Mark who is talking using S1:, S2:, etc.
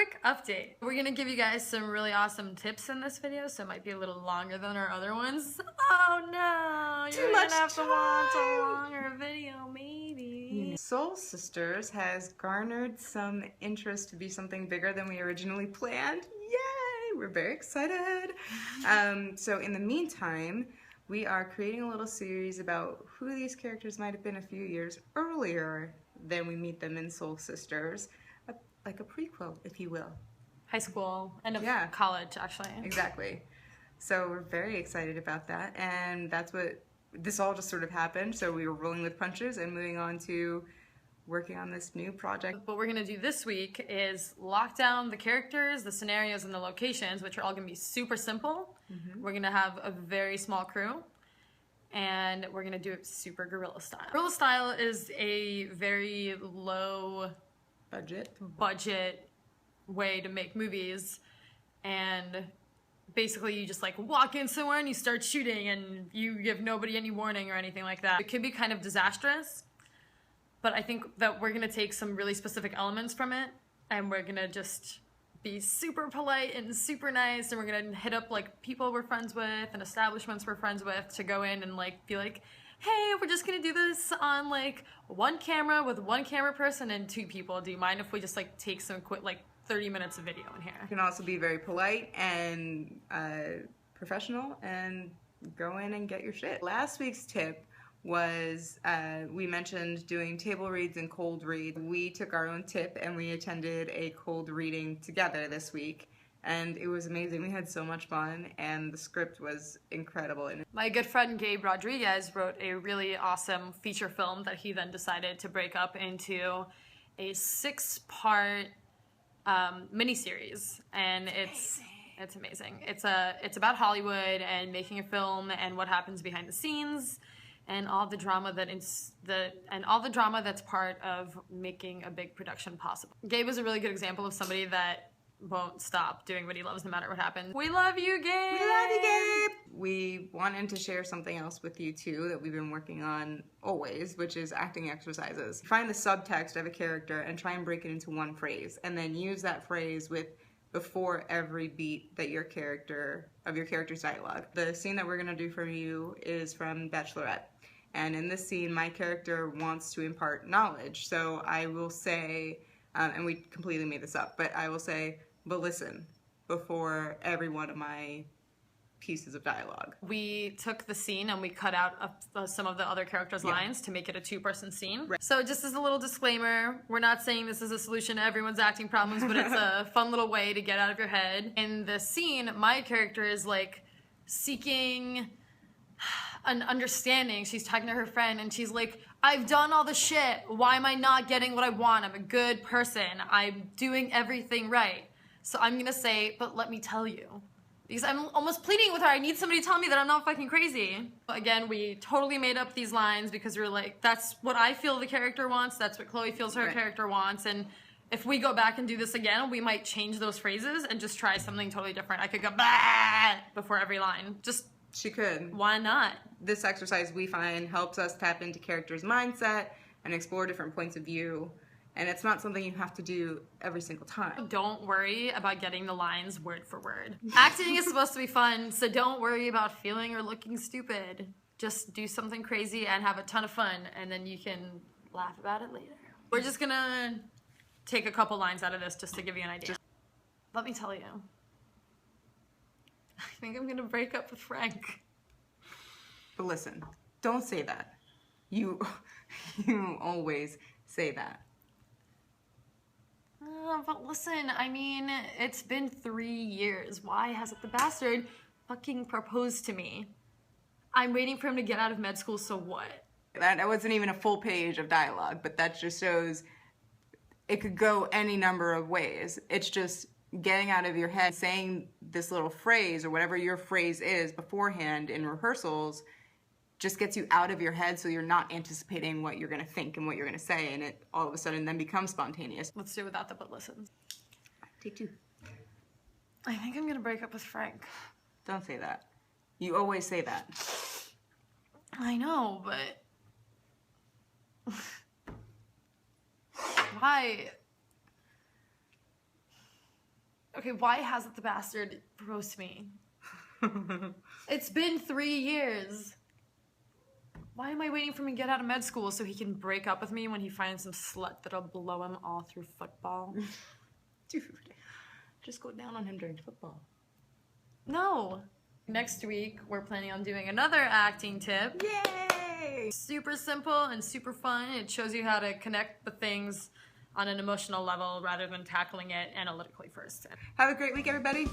S1: quick update. We're gonna give you guys some really awesome tips in this video, so it might be a little longer than our other ones. Oh no, you're gonna have to watch a longer video maybe.
S2: Soul Sisters has garnered some interest to be something bigger than we originally planned. Yay! We're very excited. So in the meantime, we are creating a little series about who these characters might have been a few years earlier than we meet them in Soul Sisters. Like a prequel, if you will.
S1: High school, end of college, actually.
S2: Exactly. So we're very excited about that, and that's what, this all just sort of happened, so we were rolling with punches and moving on to working on this new project.
S1: What we're gonna do this week is lock down the characters, the scenarios, and the locations, which are all gonna be super simple. We're gonna have a very small crew, and we're gonna do it super guerrilla style. Guerrilla style is a very low budget way to make movies, and basically you just like walk in somewhere and you start shooting and you give nobody any warning or anything like that. It could be kind of disastrous, but I think that we're gonna take some really specific elements from it and we're gonna just be super polite and super nice, and we're gonna hit up like people we're friends with and establishments we're friends with to go in and like be like, hey, we're just gonna do this on like one camera with one camera person and 2 people. Do you mind if we just like take some quick like 30 minutes of video in here?
S2: You can also be very polite and professional and go in and get your shit. Last week's tip was we mentioned doing table reads and cold read. We took our own tip and we attended a cold reading together this week. And it was amazing. We had so much fun, and the script was incredible.
S1: My good friend Gabe Rodriguez wrote a really awesome feature film that he then decided to break up into a 6-part miniseries, and it's amazing. It's about Hollywood and making a film and what happens behind the scenes and all the drama that's part of making a big production possible. Gabe is a really good example of somebody that won't stop doing what he loves no matter what happens. We love you, Gabe!
S2: We love you, Gabe! We wanted to share something else with you too that we've been working on always, which is acting exercises. Find the subtext of a character and try and break it into one phrase, and then use that phrase before every beat that your character's dialogue. The scene that we're gonna do for you is from Bachelorette. And in this scene, my character wants to impart knowledge. So I will say, and we completely made this up, but I will say, but listen, before every one of my pieces of dialogue.
S1: We took the scene and we cut out some of the other characters' lines to make it a 2-person scene.
S2: Right.
S1: So just as a little disclaimer, we're not saying this is a solution to everyone's acting problems, but it's a fun little way to get out of your head. In the scene, my character is like seeking an understanding. She's talking to her friend and she's like, I've done all the shit. Why am I not getting what I want? I'm a good person. I'm doing everything right. So I'm gonna say, but let me tell you. Because I'm almost pleading with her. I need somebody to tell me that I'm not fucking crazy. Again, we totally made up these lines because we were like, that's what I feel the character wants. That's what Chloe feels her character wants. And if we go back and do this again, we might change those phrases and just try something totally different. I could go bah before every line.
S2: She could.
S1: Why not?
S2: This exercise, we find, helps us tap into characters' mindset and explore different points of view. And it's not something you have to do every single time.
S1: Don't worry about getting the lines word for word. Acting is supposed to be fun, so don't worry about feeling or looking stupid. Just do something crazy and have a ton of fun, and then you can laugh about it later. We're just gonna take a couple lines out of this just to give you an idea. Let me tell you. I think I'm gonna break up with Frank.
S2: But listen, don't say that. You always say that.
S1: But listen, I mean, it's been 3 years. Why hasn't the bastard fucking proposed to me? I'm waiting for him to get out of med school, so what?
S2: That wasn't even a full page of dialogue, but that just shows it could go any number of ways. It's just getting out of your head, saying this little phrase or whatever your phrase is beforehand in rehearsals just gets you out of your head, so you're not anticipating what you're gonna think and what you're gonna say, and it all of a sudden then becomes spontaneous.
S1: Let's do it without the but listens.
S2: Take 2.
S1: I think I'm gonna break up with Frank.
S2: Don't say that. You always say that.
S1: I know, but why? Okay, why hasn't the bastard proposed to me? It's been 3 years. Why am I waiting for him to get out of med school so he can break up with me when he finds some slut that'll blow him all through football?
S2: Dude, just go down on him during football.
S1: No. Next week, we're planning on doing another acting tip.
S2: Yay!
S1: Super simple and super fun. It shows you how to connect the things on an emotional level rather than tackling it analytically first.
S2: Have a great week, everybody.